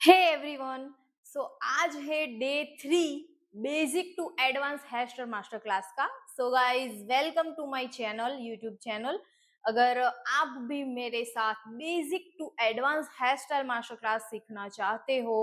Hey everyone. So आज है day 3 basic to advance hair style master class का। So guys, welcome to my channel, YouTube channel. अगर आप भी मेरे साथ basic to advance hair style master class सीखना चाहते हो,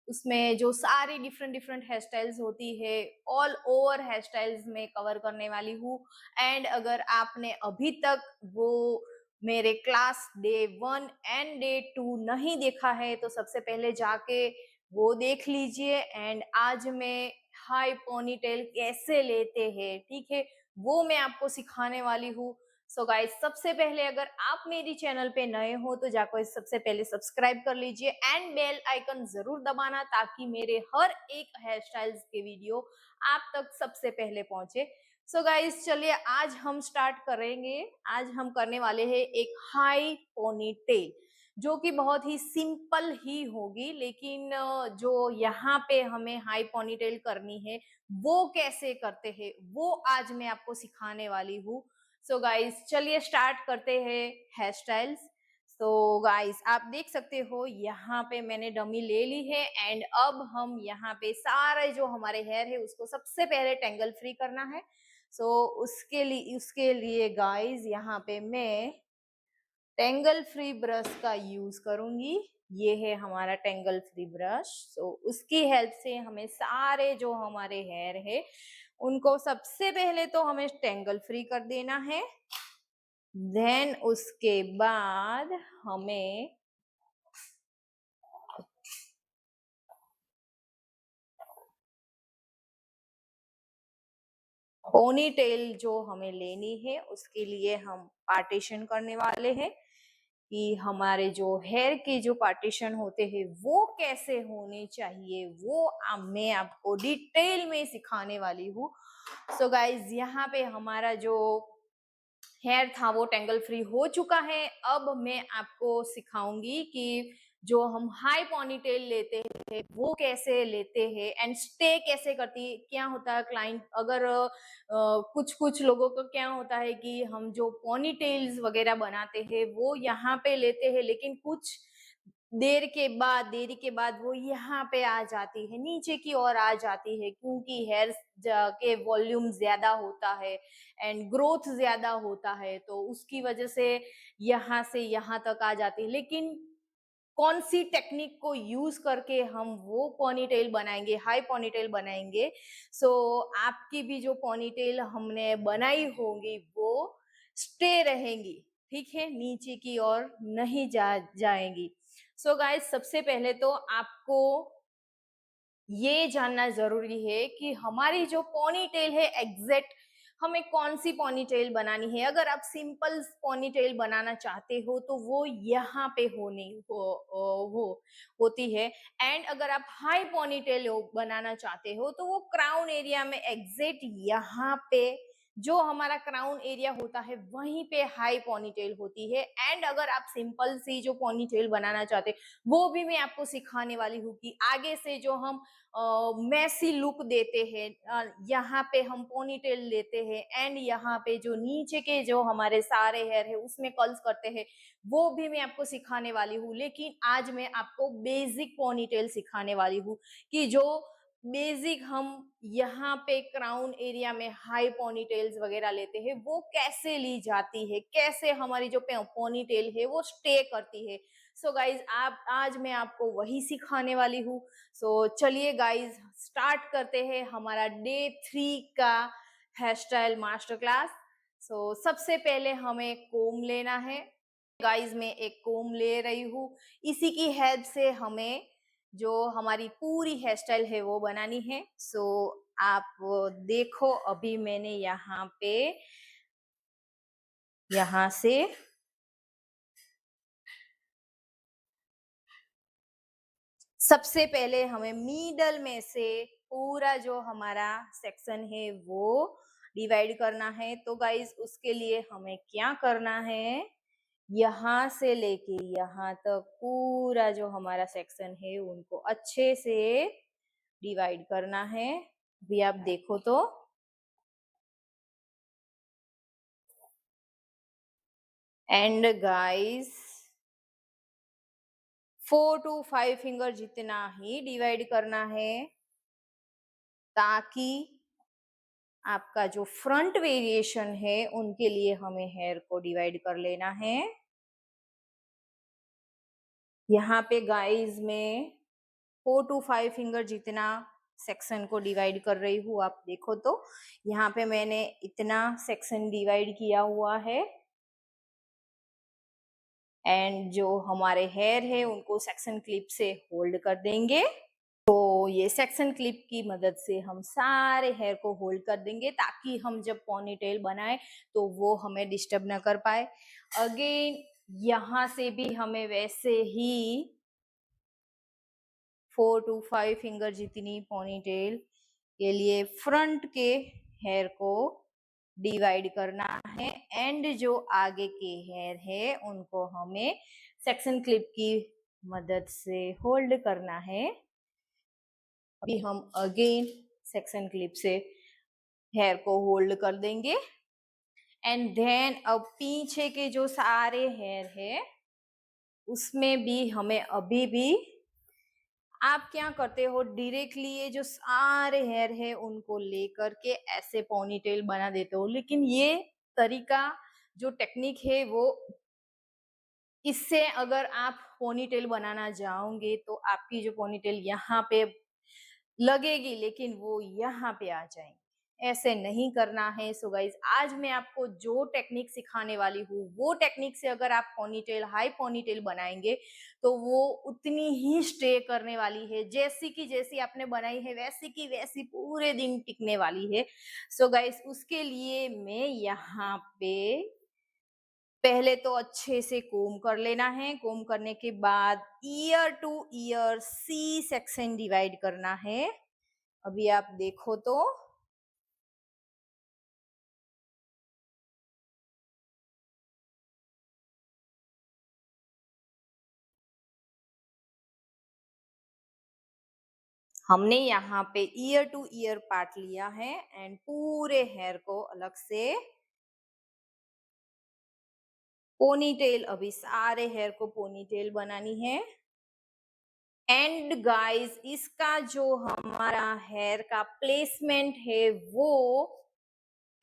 उसमें जो सारी डिफरेंट डिफरेंट हेयर स्टाइल्स होती है, ऑल ओवर हेयर स्टाइल्स में कवर करने वाली हूँ। एंड अगर आपने अभी तक वो मेरे क्लास डे 1 एंड डे 2 नहीं देखा है तो सबसे पहले जाके वो देख लीजिए। एंड आज मैं हाई पोनीटेल कैसे लेते हैं, ठीक है, वो मैं आपको सिखाने वाली हूँ। सो गाइस, सबसे पहले अगर आप मेरी चैनल पे नए हो तो जाकर सबसे पहले सब्सक्राइब कर लीजिए एंड बेल आइकन जरूर दबाना, ताकि मेरे हर एक हेयर स्टाइल्स के वीडियो आप तक सबसे पहले पहुंचे। सो गाइस, चलिए आज हम स्टार्ट करेंगे। आज हम करने वाले हैं एक हाई पोनीटेल, जो कि बहुत ही सिंपल ही होगी, लेकिन जो यहाँ पे हमें हाई पोनीटेल करनी है वो कैसे करते हैं वो आज मैं आपको सिखाने वाली हूँ। सो गाइस, चलिए स्टार्ट करते हैं हेयर स्टाइल्स। तो गाइस, आप देख सकते हो यहाँ पे मैंने डमी ले ली है। एंड अब हम यहाँ पे सारे जो हमारे हेयर है उसको सबसे पहले टेंगल फ्री करना है। सो उसके लिए गाइस, यहाँ पे मैं टेंगल फ्री ब्रश का यूज करूंगी। ये है हमारा टेंगल फ्री ब्रश। सो उसकी हेल्प से हमें सारे जो हमारे हेयर है उनको सबसे पहले तो हमें टेंगल फ्री कर देना है। देन उसके बाद हमें पोनी टेल जो हमें लेनी है उसके लिए हम पार्टीशन करने वाले हैं कि हमारे जो हेयर के जो पार्टीशन होते हैं वो कैसे होने चाहिए, वो मैं आपको डिटेल में सिखाने वाली हूँ। सो गाइज, यहाँ पे हमारा जो हेयर था वो टेंगल फ्री हो चुका है। अब मैं आपको सिखाऊंगी कि जो हम हाई पोनीटेल लेते हैं वो कैसे लेते हैं एंड स्टे कैसे करती। क्या होता है क्लाइंट, अगर कुछ कुछ लोगों को क्या होता है कि हम जो पोनीटेल्स वगैरह बनाते हैं वो यहाँ पे लेते हैं, लेकिन कुछ देरी के बाद वो यहाँ पे आ जाती है, नीचे की ओर आ जाती है, क्योंकि हेयर के वॉल्यूम ज्यादा होता है एंड ग्रोथ ज्यादा होता है, तो उसकी वजह से यहाँ से यहाँ तक आ जाती है। लेकिन कौन सी टेक्निक को यूज करके हम वो पोनीटेल बनाएंगे, हाई पोनीटेल बनाएंगे, सो आपकी भी जो पोनीटेल हमने बनाई होगी वो स्टे रहेंगी, ठीक है, नीचे की ओर नहीं जाएंगी। सो गाइस, सबसे पहले तो आपको ये जानना जरूरी है कि हमारी जो पोनीटेल है एग्जैक्ट हमें कौन सी पोनीटेल बनानी है। अगर आप सिंपल पोनीटेल बनाना चाहते हो तो वो यहाँ पे होती है। एंड अगर आप हाई पोनीटेल बनाना चाहते हो तो वो क्राउन एरिया में एग्जैक्ट यहाँ पे जो हमारा क्राउन एरिया होता है वहीं पे हाई पोनीटेल होती है। एंड अगर आप सिंपल सी जो पोनीटेल बनाना चाहते वो भी मैं आपको सिखाने वाली हूँ कि आगे से जो हम मैसी लुक देते हैं, यहाँ पे हम पोनीटेल लेते हैं एंड यहाँ पे जो नीचे के जो हमारे सारे हेयर है उसमें कर्ल्स करते हैं, वो भी मैं आपको सिखाने वाली हूँ। लेकिन आज मैं आपको बेसिक पोनीटेल सिखाने वाली हूँ कि जो बेसिक हम यहाँ पे क्राउन एरिया में हाई पोनीटेल्स वगैरह लेते हैं वो कैसे ली जाती है, कैसे हमारी जो पोनीटेल है वो स्टे करती है। सो गाइज, आप आज मैं आपको वही सिखाने वाली हूँ। सो चलिए गाइज, स्टार्ट करते हैं हमारा डे 3 का हेयर स्टाइल मास्टर क्लास। सो सबसे पहले हमें कोम लेना है। गाइज, मैं एक कोम ले रही हूँ, इसी की हेल्प से हमें जो हमारी पूरी हेयर स्टाइल है वो बनानी है। सो आप देखो, अभी मैंने यहाँ से सबसे पहले हमें मिडल में से पूरा जो हमारा सेक्शन है वो डिवाइड करना है। तो गाइज, उसके लिए हमें क्या करना है, यहाँ से लेके यहाँ तक पूरा जो हमारा सेक्शन है उनको अच्छे से डिवाइड करना है। अभी आप देखो तो एंड गाइस, 4 to 5 फिंगर जितना ही डिवाइड करना है, ताकि आपका जो फ्रंट वेरिएशन है उनके लिए हमें हेयर को डिवाइड कर लेना है। यहाँ पे गाइस मैं 4 to 5 फिंगर जितना सेक्शन को डिवाइड कर रही हूँ। आप देखो तो यहाँ पे मैंने इतना सेक्शन डिवाइड किया हुआ है, एंड जो हमारे हेयर है उनको सेक्शन क्लिप से होल्ड कर देंगे। तो ये सेक्शन क्लिप की मदद से हम सारे हेयर को होल्ड कर देंगे, ताकि हम जब पोनीटेल बनाए तो वो हमें डिस्टर्ब ना कर पाए। अगेन यहाँ से भी हमें वैसे ही 4 to 5 फिंगर जितनी पोनीटेल के लिए फ्रंट के हेयर को डिवाइड करना है, एंड जो आगे के हेयर है उनको हमें सेक्शन क्लिप की मदद से होल्ड करना है। अभी हम अगेन सेक्शन क्लिप से हेयर को होल्ड कर देंगे, एंड देन अब पीछे के जो सारे हेयर है उसमें भी हमें अभी भी, आप क्या करते हो डायरेक्टली ये जो सारे हेयर है उनको लेकर के ऐसे पोनीटेल बना देते हो, लेकिन ये तरीका जो टेक्निक है वो, इससे अगर आप पोनीटेल बनाना जाओगे तो आपकी जो पोनीटेल यहाँ पे लगेगी लेकिन वो यहाँ पे आ जाएंगे। ऐसे नहीं करना है। सो गाइज आज मैं आपको जो टेक्निक सिखाने वाली हूँ वो टेक्निक से अगर आप पोनीटेल, हाई पोनीटेल बनाएंगे तो वो उतनी ही स्टे करने वाली है, जैसी की जैसी आपने बनाई है वैसी की वैसी पूरे दिन टिकने वाली है। सो गाइज उसके लिए मैं यहाँ पे पहले तो अच्छे से कोम कर लेना है। कोम करने के बाद ear to ear C section divide करना है। अभी आप देखो तो हमने यहाँ पे ईयर टू ईयर पार्ट लिया है, एंड पूरे हेयर को अलग से पोनीटेल, अभी सारे हेयर को पोनीटेल बनानी है। एंड गाइस इसका जो हमारा हेयर का प्लेसमेंट है वो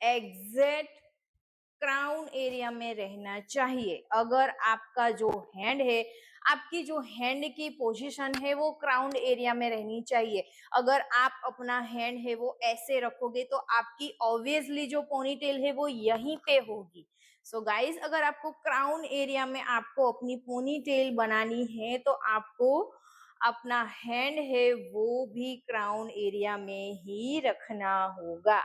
एग्जैक्ट क्राउन एरिया में रहना चाहिए। अगर आपका जो हैंड है, आपकी जो हैंड की पोजीशन है वो क्राउन एरिया में रहनी चाहिए। अगर आप अपना हैंड है वो ऐसे रखोगे तो आपकी ऑब्वियसली जो पोनीटेल है वो यहीं पे होगी। सो गाइस अगर आपको क्राउन एरिया में आपको अपनी पोनीटेल बनानी है तो आपको अपना हैंड है वो भी क्राउन एरिया में ही रखना होगा।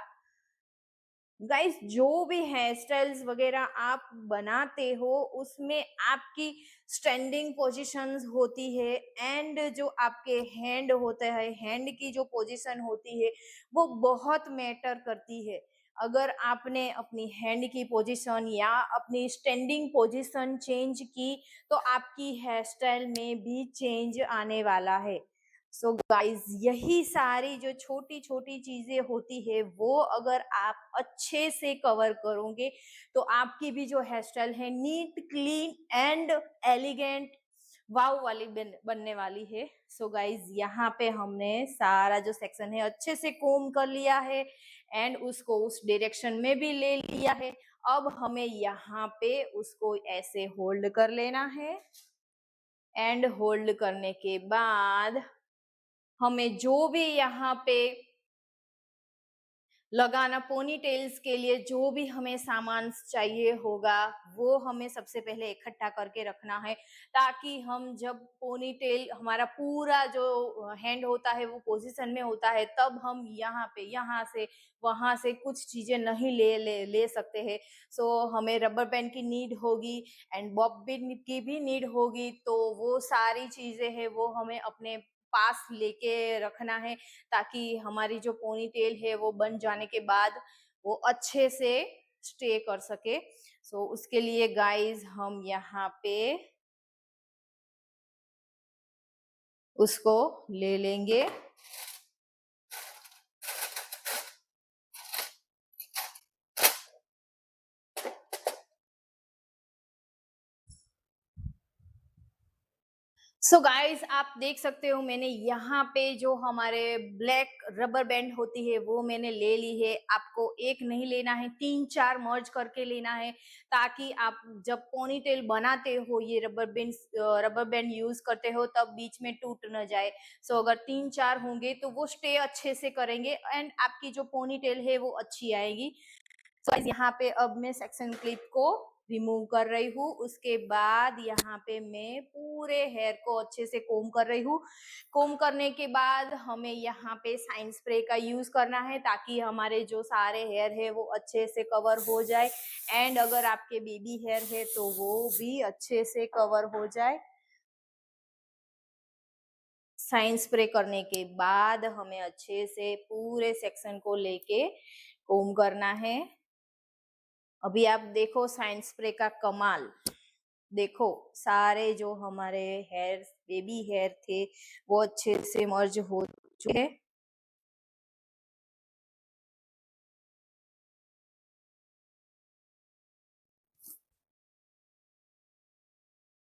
गाइस जो भी हेयर स्टाइल्स वगैरह आप बनाते हो उसमें आपकी स्टैंडिंग पोजीशंस होती है, एंड जो आपके हैंड होते हैं, हैंड की जो पोजीशन होती है वो बहुत मैटर करती है। अगर आपने अपनी हैंड की पोजीशन या अपनी स्टैंडिंग पोजीशन चेंज की तो आपकी हेयर स्टाइल में भी चेंज आने वाला है। सो गाइज यही सारी जो छोटी छोटी चीजें होती है वो अगर आप अच्छे से कवर करोगे तो आपकी भी जो हेयर स्टाइल है नीट, क्लीन एंड एलिगेंट, वाव वाली बनने वाली है। सो गाइज यहाँ पे हमने सारा जो सेक्शन है अच्छे से कोम कर लिया है, एंड उसको उस डायरेक्शन में भी ले लिया है। अब हमें यहाँ पे उसको ऐसे होल्ड कर लेना है, एंड होल्ड करने के बाद हमें जो भी यहाँ पे लगाना, पोनी टेल्स के लिए जो भी हमें सामान चाहिए होगा वो हमें सबसे पहले इकट्ठा करके रखना है, ताकि हम जब पोनी टेल हमारा पूरा जो हैंड होता है वो पोजीशन में होता है तब हम यहाँ पे यहाँ से वहां से कुछ चीजें नहीं ले सकते हैं। सो हमें रबर बैंड की नीड होगी एंड बॉबिन की भी नीड होगी, तो वो सारी चीजें हैं वो हमें अपने पास लेके रखना है, ताकि हमारी जो पोनी टेल है वो बन जाने के बाद वो अच्छे से स्टे कर सके। सो उसके लिए गाइस हम यहाँ पे उसको ले लेंगे। सो गाइस आप देख सकते हो मैंने यहाँ पे जो हमारे ब्लैक रबर बैंड होती है वो मैंने ले ली है। आपको एक नहीं लेना है, 3-4 मर्ज करके लेना है, ताकि आप जब पोनीटेल बनाते हो ये रबर बैंड यूज करते हो तब बीच में टूट न जाए। सो अगर 3-4 होंगे तो वो स्टे अच्छे से करेंगे एंड आपकी जो पोनीटेल है वो अच्छी आएगी। सो यहाँ पे अब मैं सेक्शन क्लिप को रिमूव कर रही हूँ। उसके बाद यहाँ पे मैं पूरे हेयर को अच्छे से कोम कर रही हूँ। कोम करने के बाद हमें यहाँ पे साइन स्प्रे का यूज करना है, ताकि हमारे जो सारे हेयर है वो अच्छे से कवर हो जाए एंड अगर आपके बेबी हेयर है तो वो भी अच्छे से कवर हो जाए। साइन स्प्रे करने के बाद हमें अच्छे से पूरे सेक्शन को लेके कोम करना है। अभी आप देखो साइन स्प्रे का कमाल, देखो सारे जो हमारे हेयर बेबी हेयर थे वो अच्छे से मर्ज हो चुके हैं।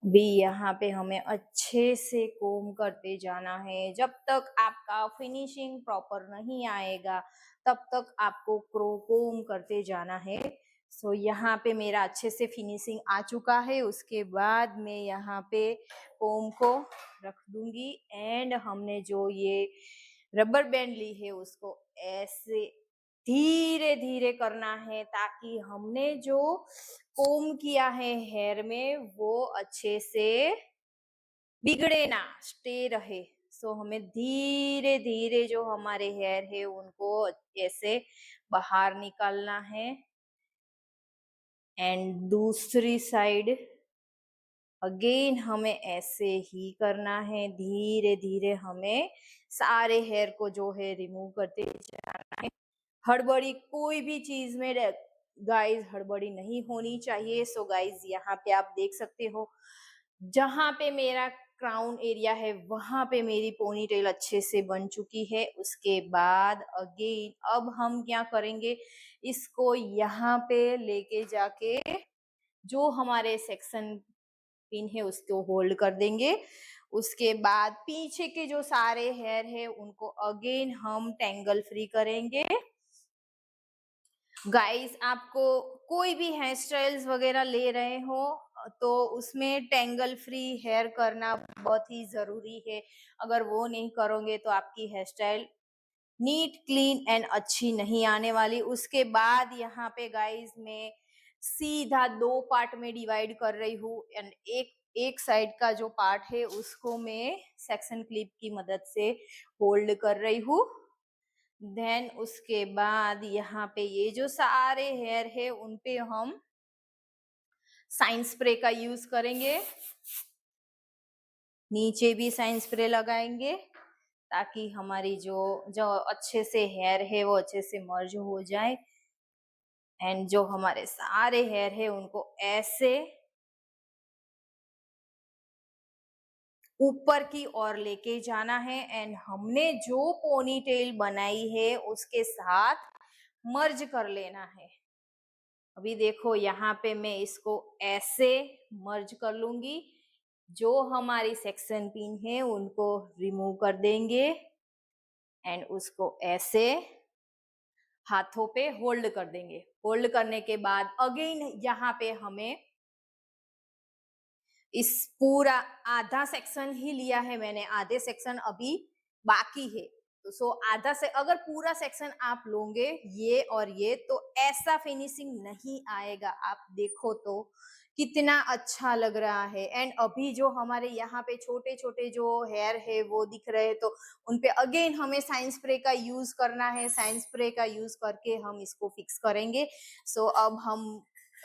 भी यहाँ पे हमें अच्छे से कोम करते जाना है। जब तक आपका फिनिशिंग प्रॉपर नहीं आएगा तब तक आपको कोम करते जाना है। सो यहाँ पे मेरा अच्छे से फिनिशिंग आ चुका है। उसके बाद मैं यहाँ पे कोम को रख दूंगी एंड हमने जो ये रबर बैंड ली है उसको ऐसे धीरे धीरे करना है, ताकि हमने जो कोम किया है हेयर में वो अच्छे से बिगड़े ना, स्टे रहे। सो हमें धीरे धीरे जो हमारे हेयर है उनको ऐसे बाहर निकालना है एंड दूसरी साइड अगेन हमें ऐसे ही करना है। धीरे धीरे हमें सारे हेयर को जो है रिमूव करते जाना है। हड़बड़ी कोई भी चीज में गाइस हड़बड़ी नहीं होनी चाहिए। सो गाइस यहाँ पे आप देख सकते हो जहां पे मेरा क्राउन एरिया है वहां पे मेरी पोनीटेल अच्छे से बन चुकी है। उसके बाद अगेन अब हम क्या करेंगे, इसको यहाँ पे लेके जाके जो हमारे सेक्शन पिन है उसको होल्ड कर देंगे। उसके बाद पीछे के जो सारे हेयर है उनको अगेन हम टेंगल फ्री करेंगे। गाइस आपको कोई भी हेयर स्टाइल्स वगैरह ले रहे हो तो उसमें टेंगल फ्री हेयर करना बहुत ही जरूरी है। अगर वो नहीं करोगे तो आपकी hair style neat clean and अच्छी नहीं आने वाली। उसके बाद यहाँ पे गाइस मैं सीधा 2 पार्ट में डिवाइड कर रही हूँ एंड एक साइड का जो पार्ट है उसको मैं सेक्शन क्लिप की मदद से होल्ड कर रही हूँ। देन उसके बाद यहाँ पे ये जो सारे हेयर है उन पे हम साइन स्प्रे का यूज करेंगे। नीचे भी साइन स्प्रे लगाएंगे ताकि हमारी जो जो अच्छे से हेयर है वो अच्छे से मर्ज हो जाए एंड जो हमारे सारे हेयर है उनको ऐसे ऊपर की ओर लेके जाना है एंड हमने जो पोनीटेल बनाई है उसके साथ मर्ज कर लेना है। अभी देखो यहाँ पे मैं इसको ऐसे मर्ज कर लूंगी। जो हमारी सेक्शन पिन है उनको रिमूव कर देंगे एंड उसको ऐसे हाथों पे होल्ड कर देंगे। होल्ड करने के बाद अगेन यहाँ पे हमें इस पूरा आधा सेक्शन ही लिया है मैंने, आधे सेक्शन अभी बाकी है। तो सो आधा से अगर पूरा सेक्शन आप लोगे ये और ये तो ऐसा फिनिशिंग नहीं आएगा। आप देखो तो कितना अच्छा लग रहा है एंड अभी जो हमारे यहाँ पे छोटे छोटे जो हेयर है वो दिख रहे हैं तो उनपे अगेन हमें साइन स्प्रे का यूज करना है। साइन स्प्रे का यूज करके हम इसको फिक्स करेंगे। सो अब हम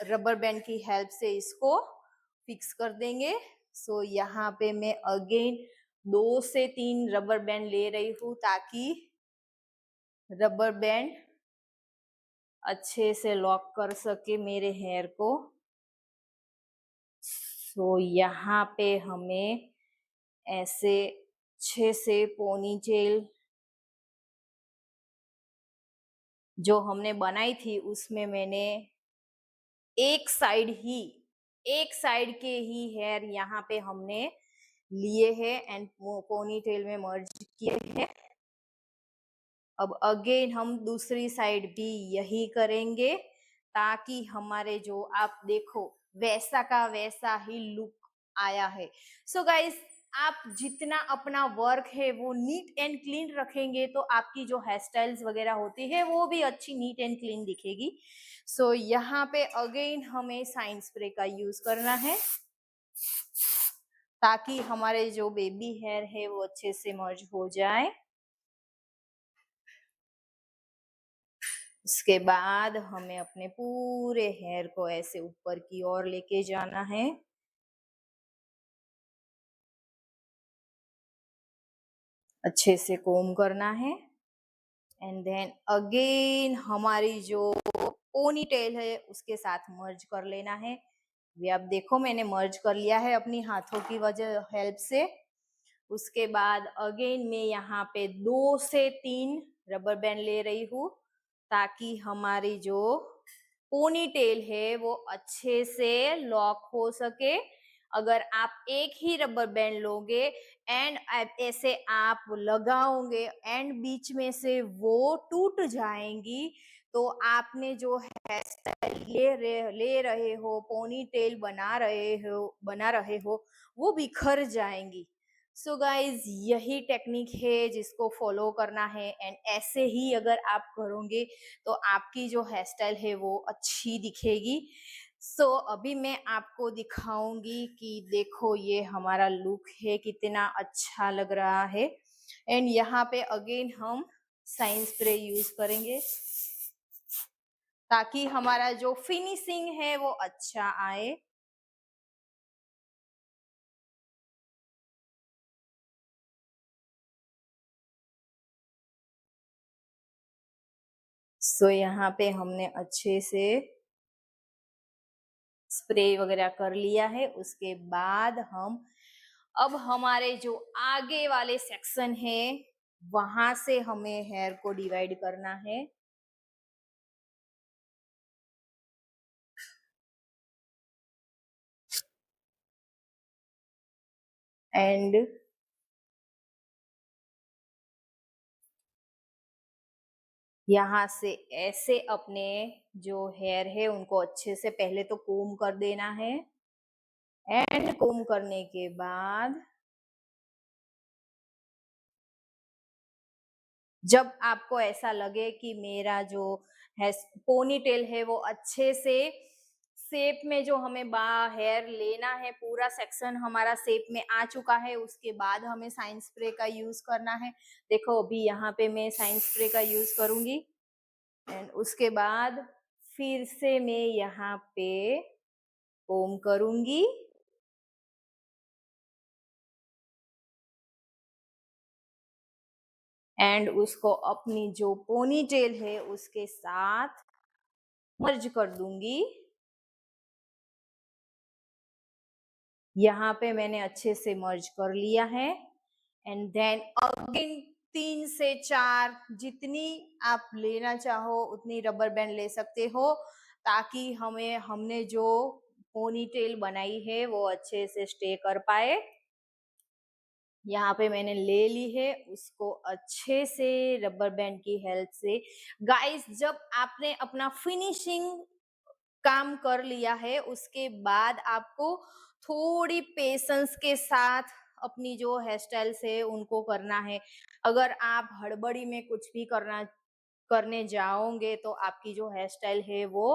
रबर बैंड की हेल्प से इसको फिक्स कर देंगे। सो यहाँ पे मैं अगेन 2 से 3 रबर बैंड ले रही हूँ ताकि रबर बैंड अच्छे से लॉक कर सके मेरे हेयर को। सो यहाँ पे हमें ऐसे अच्छे से पोनीटेल जो हमने बनाई थी उसमें मैंने एक साइड के ही हेयर यहाँ पे हमने लिए हैं एंड पोनी टेल में मर्ज किए हैं। अब अगेन हम दूसरी साइड भी यही करेंगे ताकि हमारे जो आप देखो वैसा का वैसा ही लुक आया है। सो गाइस, आप जितना अपना वर्क है वो नीट एंड क्लीन रखेंगे तो आपकी जो हेयर स्टाइल्स वगैरह होती है वो भी अच्छी नीट एंड क्लीन दिखेगी। सो यहाँ पे अगेन हमें साइन स्प्रे का यूज करना है ताकि हमारे जो बेबी हेयर है वो अच्छे से मर्ज हो जाए। उसके बाद हमें अपने पूरे हेयर को ऐसे ऊपर की ओर लेके जाना है। अच्छे से कोम करना है एंड देन अगेन हमारी जो पोनी टेल है उसके साथ मर्ज कर लेना है। ये आप देखो मैंने मर्ज कर लिया है अपनी हाथों की वजह हेल्प से। उसके बाद अगेन मैं यहाँ पे 2 से 3 रबर बैंड ले रही हूँ ताकि हमारी जो पोनी टेल है वो अच्छे से लॉक हो सके। अगर आप एक ही रबर बैंड लोगे एंड ऐसे आप लगाओगे एंड बीच में से वो टूट जाएंगी तो आपने जो हेयर स्टाइल ले रहे हो, पोनी टेल बना रहे हो वो बिखर जाएंगी। सो गाइज यही टेक्निक है जिसको फॉलो करना है एंड ऐसे ही अगर आप करोगे तो आपकी जो हेयर स्टाइल है वो अच्छी दिखेगी। सो अभी मैं आपको दिखाऊंगी कि देखो ये हमारा लुक है कितना अच्छा लग रहा है। एंड यहाँ पे अगेन हम साइन स्प्रे यूज करेंगे ताकि हमारा जो फिनिशिंग है वो अच्छा आए। सो यहाँ पे हमने अच्छे से स्प्रे वगैरह कर लिया है। उसके बाद हम अब हमारे जो आगे वाले सेक्शन है वहां से हमें हेयर को डिवाइड करना है एंड यहाँ से ऐसे अपने जो हेयर है उनको अच्छे से पहले तो कोम कर देना है एंड कोम करने के बाद जब आपको ऐसा लगे कि मेरा जो है पोनी टेल है वो अच्छे से शेप में जो हमें हेयर लेना है पूरा सेक्शन हमारा शेप में आ चुका है, उसके बाद हमें साइन स्प्रे का यूज करना है। देखो अभी यहाँ पे मैं साइन स्प्रे का यूज करूंगी एंड उसके बाद फिर से मैं यहाँ पे कोम करूंगी एंड उसको अपनी जो पोनी टेल है उसके साथ मर्ज कर दूंगी। यहाँ पे मैंने अच्छे से मर्ज कर लिया है एंड देन अगेन 3 से 4 जितनी आप लेना चाहो उतनी रबर बैंड ले सकते हो ताकि हमने जो पोनी टेल बनाई है वो अच्छे से स्टे कर पाए। यहाँ पे मैंने ले ली है उसको अच्छे से रबर बैंड की हेल्प से। गाइस जब आपने अपना फिनिशिंग काम कर लिया है उसके बाद आपको थोड़ी पेशेंस के साथ अपनी जो हेयर स्टाइल्स है उनको करना है। अगर आप हड़बड़ी में कुछ भी करने जाओगे तो आपकी जो हेयर स्टाइल है वो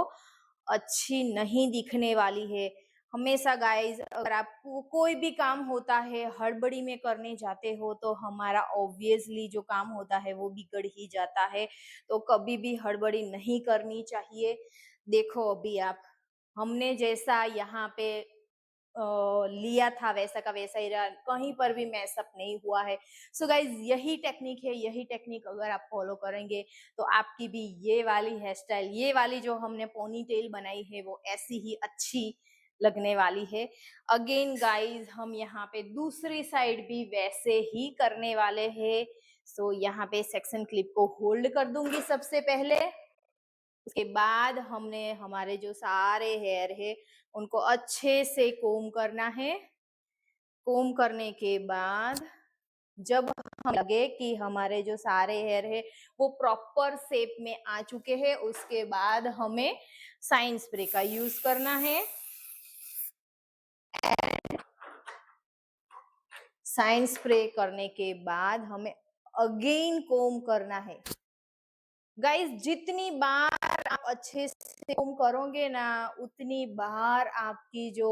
अच्छी नहीं दिखने वाली है। हमेशा गाइज अगर आपको कोई भी काम होता है हड़बड़ी में करने जाते हो तो हमारा ऑब्वियसली जो काम होता है वो बिगड़ ही जाता है। तो कभी भी हड़बड़ी नहीं करनी चाहिए। देखो अभी आप हमने जैसा यहाँ पे लिया था वैसा का वैसा ही रहा, कहीं पर भी मैसअप नहीं हुआ है। सो गाइज यही टेक्निक है, यही टेक्निक अगर आप फॉलो करेंगे तो आपकी भी ये वाली हेयर स्टाइल, ये वाली जो हमने पोनी टेल बनाई है वो ऐसी ही अच्छी लगने वाली है। अगेन गाइज हम यहाँ पे दूसरी साइड भी वैसे ही करने वाले हैं। सो यहाँ पे सेक्शन क्लिप को होल्ड कर दूंगी सबसे पहले। उसके बाद हमने हमारे जो सारे हेयर है उनको अच्छे से कोम करना है। कोम करने के बाद जब हम लगे कि हमारे जो सारे हेयर है वो प्रॉपर शेप में आ चुके हैं, उसके बाद हमें साइन स्प्रे का यूज करना है। साइन स्प्रे करने के बाद हमें अगेन कोम करना है। गाइस, जितनी बार आप अच्छे से कोम करोगे ना, उतनी बार आपकी जो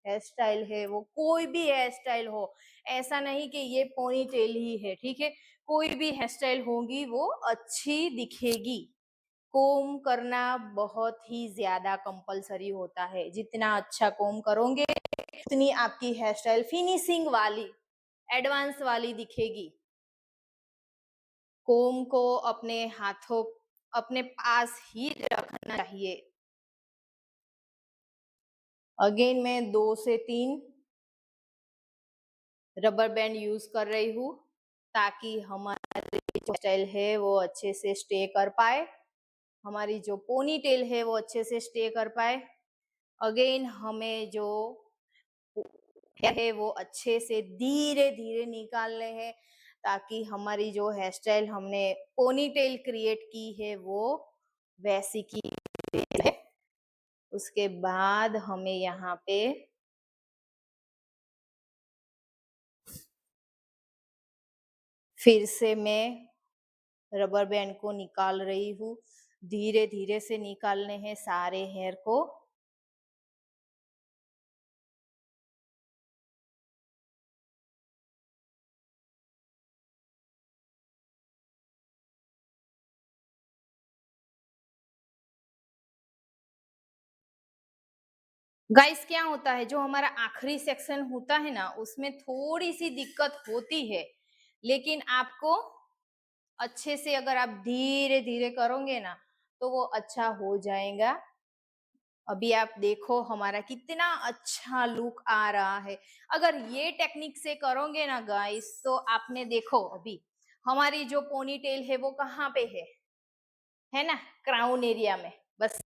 हेयर स्टाइल है वो कोई भी हेयर स्टाइल हो, ऐसा नहीं कि ये पोनी टेल ही है, ठीक है, कोई भी हेयर स्टाइल होगी वो अच्छी दिखेगी। कोम करना बहुत ही ज्यादा कंपलसरी होता है। जितना अच्छा कोम करोगे उतनी आपकी हेयर स्टाइल फिनिशिंग वाली, एडवांस वाली दिखेगी। कोम को अपने हाथों अपने पास ही रखना चाहिए। अगेन मैं 2 से 3 रबर बैंड यूज कर रही हूँ ताकि हमारी जो स्टाइल है वो अच्छे से स्टे कर पाए, हमारी जो पोनी टेल है वो अच्छे से स्टे कर पाए। अगेन हमें जो है वो अच्छे से धीरे धीरे निकालने हैं ताकि हमारी जो हेयर स्टाइल हमने पोनी टेल क्रिएट की है वो वैसी की है। उसके बाद हमें यहाँ पे फिर से मैं रबर बैंड को निकाल रही हूँ। धीरे धीरे से निकालने हैं सारे हेयर को। गाइस, क्या होता है, जो हमारा आखिरी सेक्शन होता है ना, उसमें थोड़ी सी दिक्कत होती है, लेकिन आपको अच्छे से अगर आप धीरे धीरे करोगे ना तो वो अच्छा हो जाएगा। अभी आप देखो हमारा कितना अच्छा लुक आ रहा है। अगर ये टेक्निक से करोगे ना गाइस, तो आपने देखो अभी हमारी जो पोनी टेल है वो कहाँ पे है ना, क्राउन एरिया में। बस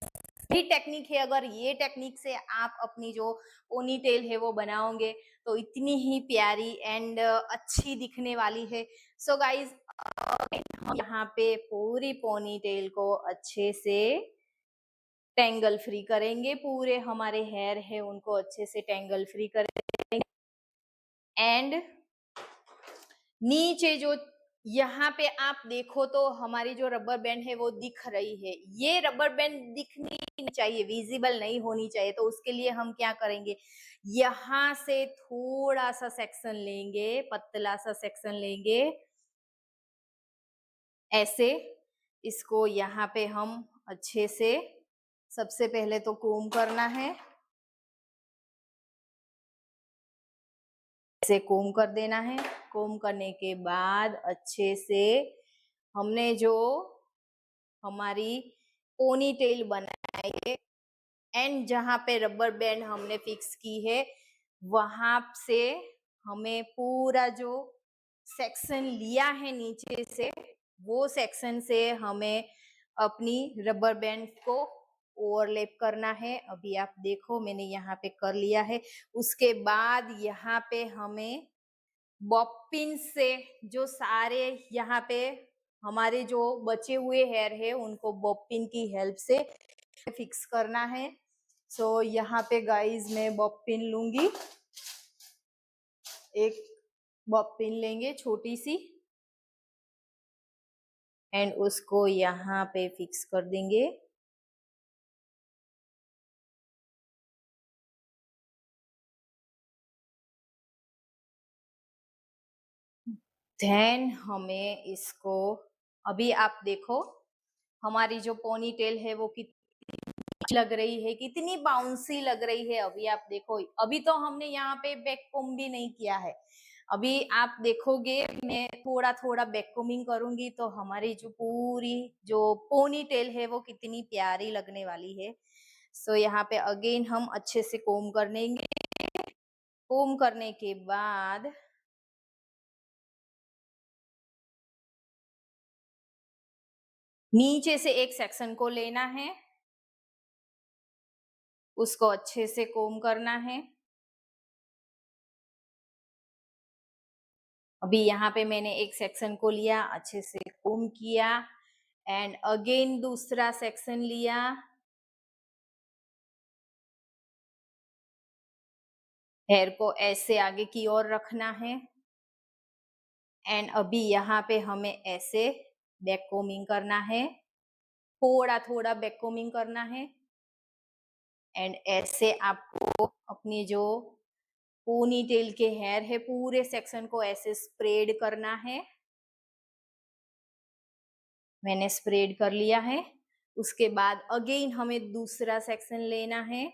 यही टेक्निक है। अगर ये टेक्निक से आप अपनी जो पोनी टेल है वो बनाओगे तो इतनी ही प्यारी एंड अच्छी दिखने वाली है। सो गाइज, हम यहाँ पे पूरी पोनी टेल को अच्छे से टेंगल फ्री करेंगे। पूरे हमारे हेयर है उनको अच्छे से टेंगल फ्री करेंगे। एंड नीचे जो यहाँ पे आप देखो तो हमारी जो रबर बैंड है वो दिख रही है। ये रबर बैंड दिखनी नहीं चाहिए, विजिबल नहीं होनी चाहिए। तो उसके लिए हम क्या करेंगे, यहाँ से थोड़ा सा सेक्शन लेंगे, पतला सा सेक्शन लेंगे ऐसे। इसको यहाँ पे हम अच्छे से सबसे पहले तो कोम करना है, ऐसे कोम कर देना है। कोम करने के बाद अच्छे से हमने जो हमारी पोनी टेल बनाई है एंड जहाँ पे रबर बैंड हमने फिक्स की है वहां से हमें पूरा जो सेक्शन लिया है नीचे से, वो सेक्शन से हमें अपनी रबर बैंड को ओवरलैप करना है। अभी आप देखो मैंने यहाँ पे कर लिया है। उसके बाद यहाँ पे हमें बॉपिन से जो सारे यहाँ पे हमारे जो बचे हुए हेयर है उनको बॉपिन की हेल्प से फिक्स करना है। सो यहाँ पे गाइज मैं बॉपिन लूंगी, एक बॉपिन लेंगे छोटी सी एंड उसको यहाँ पे फिक्स कर देंगे। देन हमें इसको, अभी आप देखो हमारी जो पोनी टेल है वो कितनी लग रही है, कितनी बाउंसी लग रही है। अभी आप देखो, अभी तो हमने यहाँ पे बैक कोम भी नहीं किया है। अभी आप देखोगे मैं थोड़ा थोड़ा बैक कोमिंग करूंगी तो हमारी जो पूरी जो पोनी टेल है वो कितनी प्यारी लगने वाली है। सो यहाँ पे अगेन हम अच्छे से कोम कर लेंगे। कोम करने के बाद नीचे से एक सेक्शन को लेना है, उसको अच्छे से कोम करना है। अभी यहाँ पे मैंने एक सेक्शन को लिया, अच्छे से कोम किया एंड अगेन दूसरा सेक्शन लिया, हेयर को ऐसे आगे की ओर रखना है एंड अभी यहाँ पे हमें ऐसे बैक कोमिंग करना है, थोड़ा थोड़ा बैक कोमिंग करना है एंड ऐसे आपको अपनी जो पोनी टेल के हेयर है पूरे सेक्शन को ऐसे स्प्रेड करना है। मैंने स्प्रेड कर लिया है। उसके बाद अगेन हमें दूसरा सेक्शन लेना है,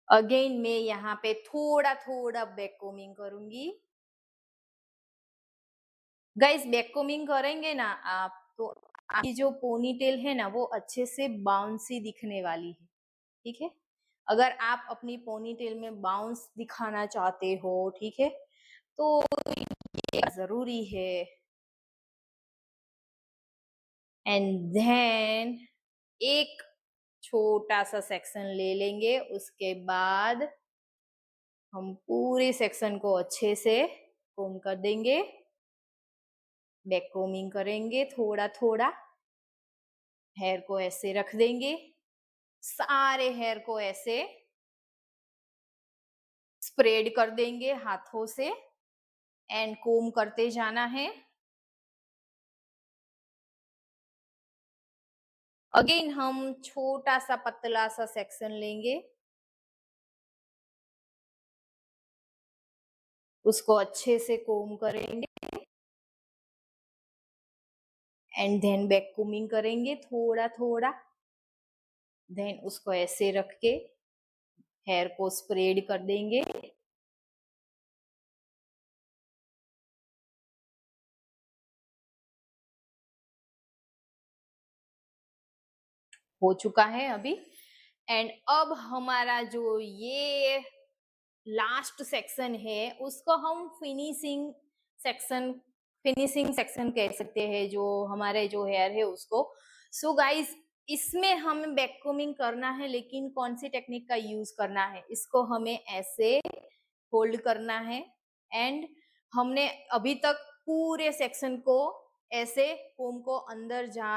अगेन मैं यहाँ पे थोड़ा थोड़ा बैक कोमिंग करूंगी। गाइस बैक कोमिंग करेंगे ना आप तो आपकी जो पोनीटेल है ना वो अच्छे से बाउंसी दिखने वाली है, ठीक है। अगर आप अपनी पोनीटेल में बाउंस दिखाना चाहते हो, ठीक है, तो ये जरूरी है। एंड देन एक छोटा सा सेक्शन ले लेंगे, उसके बाद हम पूरे सेक्शन को अच्छे से कोम कर देंगे, बैक कोमिंग करेंगे थोड़ा थोड़ा, हेयर को ऐसे रख देंगे, सारे हेयर को ऐसे स्प्रेड कर देंगे हाथों से एंड कोम करते जाना है। अगेन हम छोटा सा पतला सा सेक्शन लेंगे, उसको अच्छे से कोम करेंगे एंड देन बैक कोमिंग करेंगे थोड़ा थोड़ा, देन उसको ऐसे रख के हेयर को स्प्रेड कर देंगे। हो चुका है अभी एंड अब हमारा जो ये लास्ट सेक्शन है उसको हम फिनिशिंग सेक्शन कह सकते हैं, जो हमारे जो हेयर है उसको। सो गाइस इसमें हमें बैक कोमिंग करना है, लेकिन कौन सी टेक्निक का यूज करना है, इसको हमें ऐसे होल्ड करना है एंड हमने अभी तक पूरे सेक्शन को ऐसे कोम को अंदर जा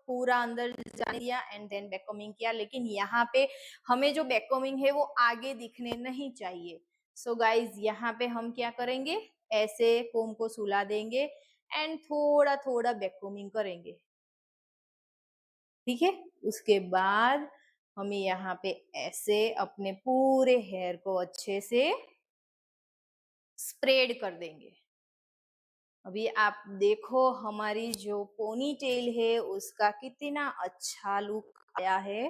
पूरा अंदर जाने दिया एंड देन बैक कोमिंग किया, लेकिन यहाँ पे हमें जो बैक कोमिंग है वो आगे दिखने नहीं चाहिए। सो गाइज यहाँ पे हम क्या करेंगे, ऐसे कोम को सुला देंगे एंड थोड़ा थोड़ा बैक कोमिंग करेंगे, ठीक है। उसके बाद हमें यहाँ पे ऐसे अपने पूरे हेयर को अच्छे से स्प्रेड कर देंगे। अभी आप देखो हमारी जो पोनी टेल है उसका कितना अच्छा लुक आया है।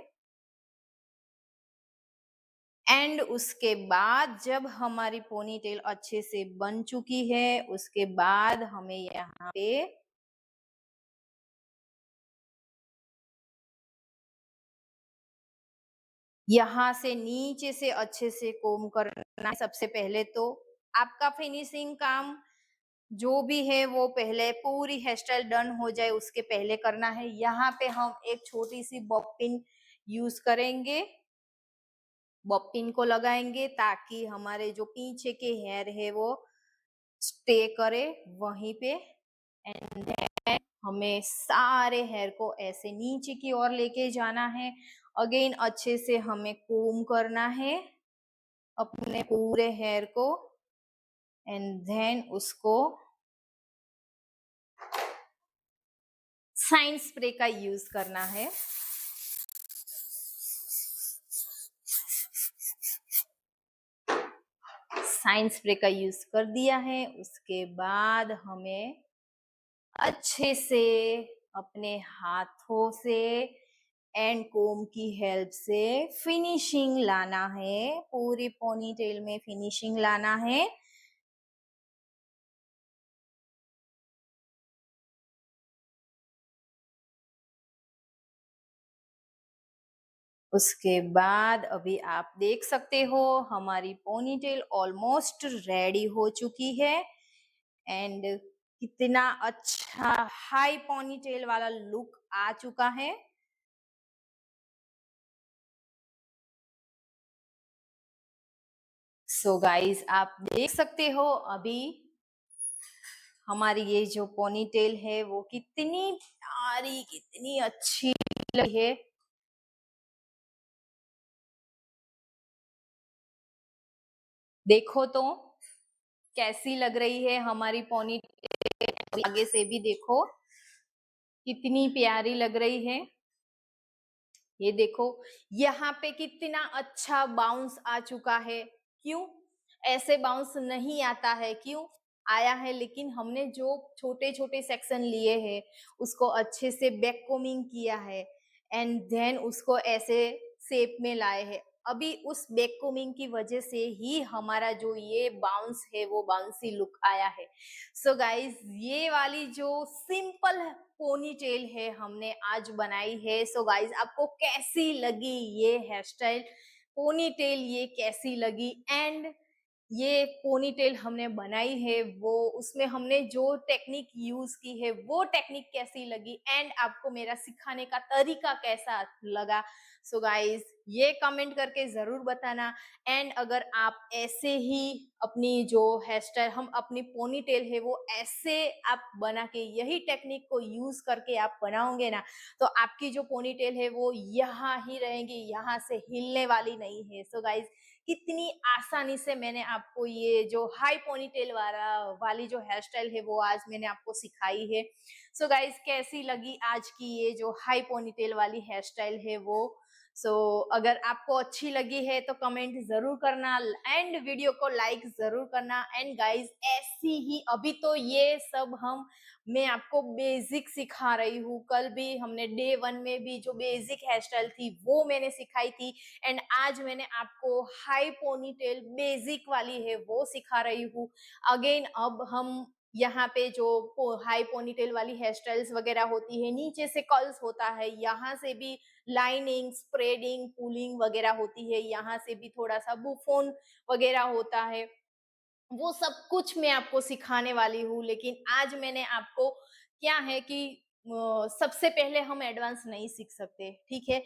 एंड उसके बाद जब हमारी पोनी टेल अच्छे से बन चुकी है, उसके बाद हमें यहाँ पे यहाँ से नीचे से अच्छे से कोम करना है। सबसे पहले तो आपका फिनिशिंग काम जो भी है वो पहले पूरी हेयर स्टाइल डन हो जाए उसके पहले करना है। यहाँ पे हम एक छोटी सी बॉब पिन यूज करेंगे, बॉब पिन को लगाएंगे ताकि हमारे जो पीछे के हेयर है वो स्टे करे वहीं पे। एंड देन हमें सारे हेयर को ऐसे नीचे की ओर लेके जाना है, अगेन अच्छे से हमें कोम करना है अपने पूरे हेयर को एंड देन उसको साइन स्प्रे का यूज करना है। साइन स्प्रे का यूज कर दिया है, उसके बाद हमें अच्छे से अपने हाथों से एंड कोम की हेल्प से फिनिशिंग लाना है, पूरी पोनी टेल में फिनिशिंग लाना है। उसके बाद अभी आप देख सकते हो हमारी पोनीटेल ऑलमोस्ट रेडी हो चुकी है एंड कितना अच्छा हाई पोनीटेल वाला लुक आ चुका है। सो गाइस आप देख सकते हो अभी हमारी ये जो पोनी टेल है वो कितनी प्यारी कितनी अच्छी लगी है। देखो तो कैसी लग रही है हमारी पोनी टेल, आगे से भी देखो कितनी प्यारी लग रही है। ये देखो यहाँ पे कितना अच्छा बाउंस आ चुका है। क्यों ऐसे बाउंस नहीं आता है, क्यों आया है, लेकिन हमने जो छोटे छोटे सेक्शन लिए हैं उसको अच्छे से बैक कोमिंग किया है एंड देन उसको ऐसे शेप में लाए हैं। अभी उस बैक कोमिंग की वजह से ही हमारा जो ये बाउंस है वो बाउंसी लुक आया है। सो गाइज ये वाली जो सिंपल पोनी टेल है हमने आज बनाई है। सो गाइज आपको कैसी लगी ये हेयर स्टाइल, पोनी टेल ये कैसी लगी, एंड ये पोनी टेल हमने बनाई है वो उसमें हमने जो टेक्निक यूज की है वो टेक्निक कैसी लगी, एंड आपको मेरा सिखाने का तरीका कैसा लगा। सो गाइज ये कमेंट करके जरूर बताना। एंड अगर आप ऐसे ही अपनी जो हेयर स्टाइल हम अपनी पोनी टेल है वो ऐसे आप बना के यही टेक्निक को यूज करके आप बनाओगे ना तो आपकी जो पोनी टेल है वो यहाँ ही रहेगी, यहाँ से हिलने वाली नहीं है। सो गाइज कितनी आसानी से मैंने आपको ये जो हाई पोनीटेल वाली जो हेयर स्टाइल है वो आज मैंने आपको सिखाई है। सो गाइज कैसी लगी आज की ये जो हाई पोनीटेल वाली हेयर स्टाइल है वो। सो अगर आपको अच्छी लगी है तो कमेंट जरूर करना एंड वीडियो को लाइक जरूर करना। एंड गाइज ऐसी ही अभी तो ये सब मैं आपको बेसिक सिखा रही हूँ, कल भी हमने डे 1 में भी जो बेसिक हेयर स्टाइल थी वो मैंने सिखाई थी एंड आज मैंने आपको हाई पोनीटेल बेसिक वाली है वो सिखा रही हूँ। अगेन अब हम यहाँ पे जो हाई पोनीटेल वाली हेयर स्टाइल्स वगैरह होती है, नीचे से कर्ल्स होता है, यहाँ से भी लाइनिंग स्प्रेडिंग पुलिंग वगैरह होती है, यहाँ से भी थोड़ा सा बुफोन वगैरह होता है, वो सब कुछ मैं आपको सिखाने वाली हूँ। लेकिन आज मैंने आपको क्या है कि सबसे पहले हम एडवांस नहीं सीख सकते, ठीक है,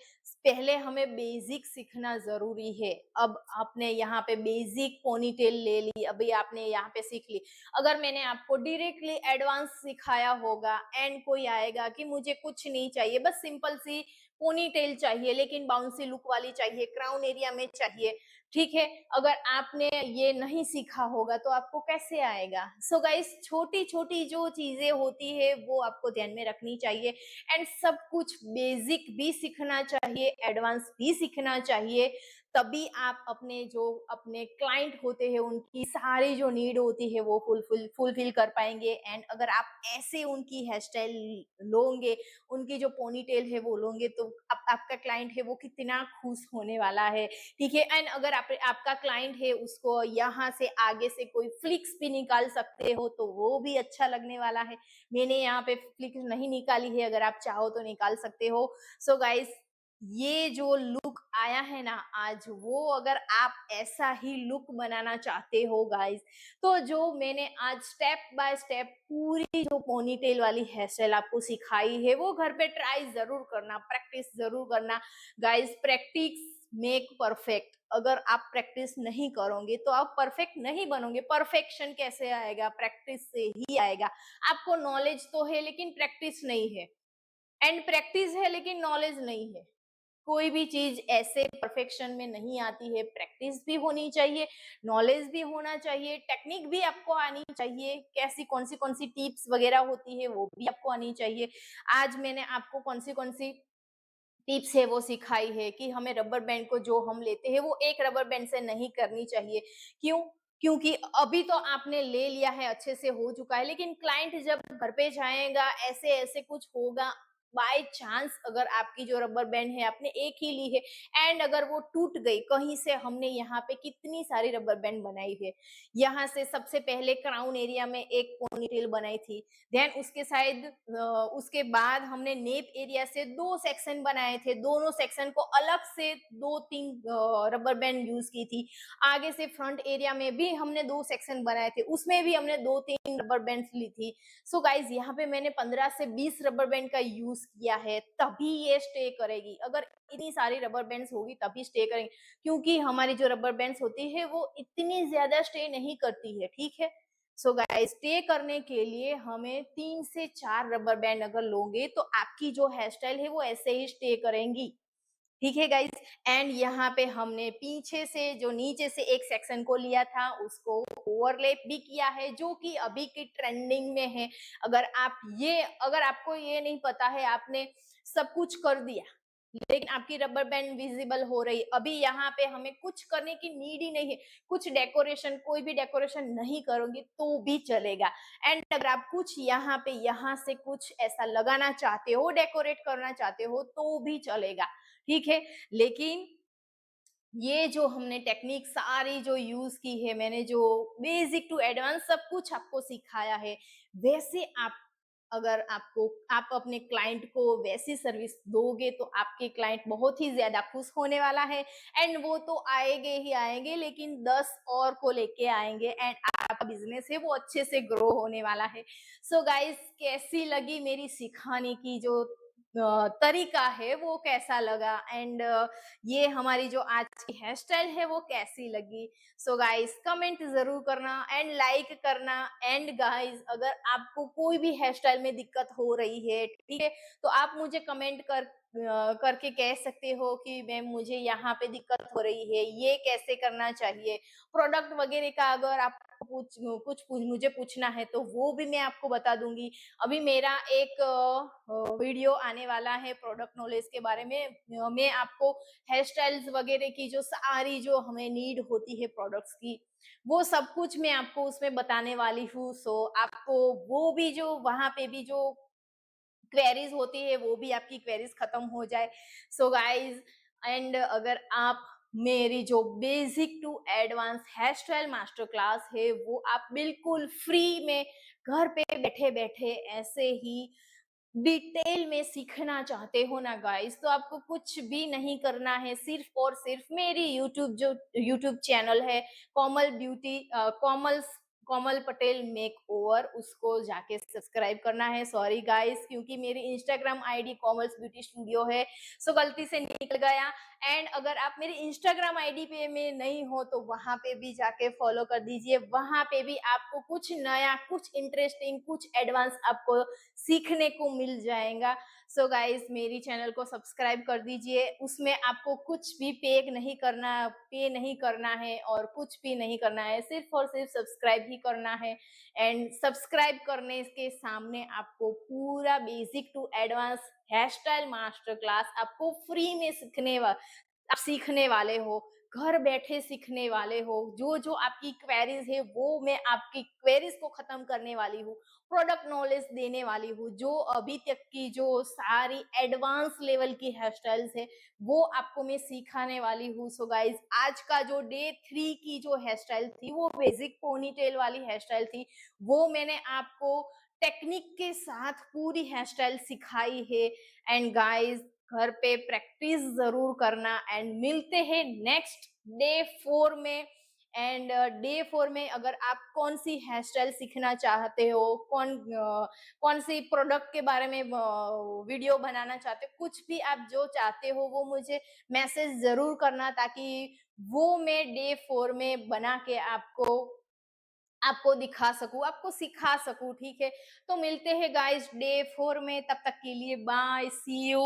पहले हमें बेसिक सीखना जरूरी है। अब आपने यहाँ पे बेसिक पोनीटेल ले ली, अभी आपने यहाँ पे सीख ली, अगर मैंने आपको डायरेक्टली एडवांस सिखाया होगा एंड कोई आएगा कि मुझे कुछ नहीं चाहिए बस सिंपल सी पोनीटेल चाहिए लेकिन बाउंसी लुक वाली चाहिए, क्राउन एरिया में चाहिए, ठीक है, अगर आपने ये नहीं सीखा होगा तो आपको कैसे आएगा। सो गाइस छोटी छोटी जो चीजें होती है वो आपको ध्यान में रखनी चाहिए एंड सब कुछ बेसिक भी सीखना चाहिए एडवांस भी सीखना चाहिए, तभी आप अपने जो अपने क्लाइंट होते हैं उनकी सारी जो नीड होती है वो फुलफिल कर पाएंगे। एंड अगर आप ऐसे उनकी हेयर स्टाइल लोगे, उनकी जो पोनीटेल है वो लोगे तो आपका क्लाइंट है वो कितना खुश होने वाला है, ठीक है। एंड अगर आपका क्लाइंट है उसको यहाँ से आगे से कोई फ्लिक्स भी निकाल सकते हो तो वो भी अच्छा लगने वाला है। मैंने यहाँ पे फ्लिक्स नहीं निकाली है, अगर आप चाहो तो निकाल सकते हो। सो गाइस ये जो लुक आया है ना आज, वो अगर आप ऐसा ही लुक बनाना चाहते हो गाइस तो जो मैंने आज स्टेप बाय स्टेप पूरी जो पोनीटेल वाली हेयर स्टाइल आपको सिखाई है वो घर पे ट्राई जरूर करना, प्रैक्टिस जरूर करना गाइस। प्रैक्टिस मेक परफेक्ट, अगर आप प्रैक्टिस नहीं करोगे तो आप परफेक्ट नहीं बनोगे। परफेक्शन कैसे आएगा, प्रैक्टिस से ही आएगा। आपको नॉलेज तो है लेकिन प्रैक्टिस नहीं है, एंड प्रैक्टिस है लेकिन नॉलेज नहीं है। कोई भी चीज ऐसे परफेक्शन में नहीं आती है, प्रैक्टिस भी होनी चाहिए, नॉलेज भी होना चाहिए, टेक्निक भी आपको आनी चाहिए, कैसी कौन सी टिप्स वगैरह होती है वो भी आपको आनी चाहिए। आज मैंने आपको कौन सी टिप्स है वो सिखाई है कि हमें रबर बैंड को जो हम लेते हैं वो एक रबर बैंड से नहीं करनी चाहिए। क्यों, क्योंकि अभी तो आपने ले लिया है, अच्छे से हो चुका है, लेकिन क्लाइंट जब घर पे जाएगा ऐसे ऐसे कुछ होगा, बाय चांस अगर आपकी जो रबर बैंड है आपने एक ही ली है एंड अगर वो टूट गई कहीं से, हमने यहाँ पे कितनी सारी रबर बैंड बनाई है। यहाँ से सबसे पहले क्राउन एरिया में एक पोनीटेल बनाई थी, देन उसके साइड उसके बाद हमने नेप एरिया से 2 सेक्शन बनाए थे, दोनों सेक्शन को अलग से 2-3 रबर बैंड यूज की थी। आगे से फ्रंट एरिया में भी हमने 2 सेक्शन बनाए थे, उसमें भी हमने 2-3 रबर बैंड ली थी। सो गाइज यहाँ पे मैंने 15 से 20 रबर बैंड का यूज यूज किया है तभी ये स्टे करेगी। अगर इतनी सारी रबर बैंड्स होगी तभी स्टे करेंगे, क्योंकि हमारी जो रबर बैंड्स होती है वो इतनी ज्यादा स्टे नहीं करती है, ठीक है। सो गाइस, स्टे करने के लिए हमें 3 से 4 रबर बैंड अगर लोगे तो आपकी जो हेयर स्टाइल है वो ऐसे ही स्टे करेंगी, ठीक है गाइस। एंड यहाँ पे हमने पीछे से जो नीचे से एक सेक्शन को लिया था उसको ओवरलैप भी किया है, जो कि अभी की ट्रेंडिंग में है। अगर आपको ये नहीं पता है, आपने सब कुछ कर दिया लेकिन आपकी रबर बैंड विजिबल हो रही, अभी यहाँ पे हमें कुछ करने की नीड ही नहीं है। कुछ डेकोरेशन, कोई भी डेकोरेशन नहीं करोगे तो भी चलेगा। एंड अगर आप कुछ यहाँ पे यहाँ से कुछ ऐसा लगाना चाहते हो, डेकोरेट करना चाहते हो तो भी चलेगा, ठीक है। लेकिन ये जो हमने टेक्निक सारी जो यूज की है, मैंने जो बेसिक टू एडवांस सब कुछ आपको सिखाया है, वैसे आप अपने क्लाइंट को वैसी सर्विस दोगे तो आपके क्लाइंट बहुत ही ज्यादा खुश होने वाला है। एंड वो तो आएंगे ही आएंगे, लेकिन 10 और को लेके आएंगे एंड आपका बिजनेस है वो अच्छे से ग्रो होने वाला है। सो गाइस, कैसी लगी मेरी सिखाने की जो तरीका है वो कैसा लगा, एंड ये हमारी जो आज की हेयर स्टाइल है वो कैसी लगी। सो गाइस, कमेंट जरूर करना एंड लाइक करना। एंड गाइस, अगर आपको कोई भी हेयर स्टाइल में दिक्कत हो रही है, ठीक है, तो आप मुझे कमेंट करके कह सकते हो कि मैम मुझे यहाँ पे दिक्कत हो रही है, ये कैसे करना चाहिए। प्रोडक्ट वगैरह का अगर आपको मुझे पूछना है तो वो भी मैं आपको बता दूंगी। अभी मेरा एक वीडियो आने वाला है प्रोडक्ट नॉलेज के बारे में। मैं आपको हेयर स्टाइल्स वगैरह की जो सारी जो हमें नीड होती है प्रोडक्ट्स की, वो सब कुछ मैं आपको उसमें बताने वाली हूँ। सो आपको वो भी जो वहां पे भी जो क्वेरीज होती है वो भी आपकी क्वेरीज खत्म हो जाए। सो गाइज, एंड अगर आप मेरी जो basic to advance hair style master class है वो आप बिल्कुल फ्री में घर पे बैठे बैठे ऐसे ही डिटेल में सीखना चाहते हो ना गाइस, तो आपको कुछ भी नहीं करना है, सिर्फ और सिर्फ मेरी यूट्यूब चैनल है कोमल ब्यूटी, कोमल पटेल मेक ओवर, उसको जाके सब्सक्राइब करना है। सॉरी गाइस, क्योंकि मेरी Instagram ID Komal's beauty studio है, सो गलती से निकल गया। एंड अगर आप मेरी इंस्टाग्राम आईडी पे में नहीं हो तो वहां पे भी जाके फॉलो कर दीजिए, वहां पे भी आपको कुछ नया, कुछ इंटरेस्टिंग, कुछ एडवांस आपको सीखने को मिल जाएगा। सो गाइस, मेरी चैनल को सब्सक्राइब कर दीजिए, उसमें आपको कुछ भी पे नहीं करना है और कुछ भी नहीं करना है, सिर्फ और सिर्फ सब्सक्राइब ही करना है। एंड सब्सक्राइब करने के सामने आपको पूरा basic to advance hair style master class आपको फ्री में आप सीखने वाले हो, घर बैठे सीखने वाले हो। जो जो आपकी क्वेरीज है वो मैं आपकी क्वेरीज को खत्म करने वाली हूँ, प्रोडक्ट नॉलेज देने वाली हूँ। जो अभी तक की जो सारी एडवांस लेवल की हेयर स्टाइल्स है वो आपको मैं सिखाने वाली हूँ। सो गाइज, आज का जो डे 3 की जो हेयर स्टाइल थी वो बेसिक पोनीटेल वाली हेयर स्टाइल थी, वो मैंने आपको टेक्निक के साथ पूरी हेयर स्टाइल सिखाई है। एंड गाइज, घर पे प्रैक्टिस जरूर करना एंड मिलते हैं नेक्स्ट डे 4 में। एंड डे 4 में अगर आप कौन सी हेयर स्टाइल सीखना चाहते हो, कौन सी प्रोडक्ट के बारे में वीडियो बनाना चाहते हो, कुछ भी आप जो चाहते हो वो मुझे मैसेज जरूर करना, ताकि वो मैं डे 4 में बना के आपको आपको दिखा सकूं, आपको सिखा सकूं, ठीक है। तो मिलते हैं गाइस डे 4 में, तब तक के लिए बाय, सी यू।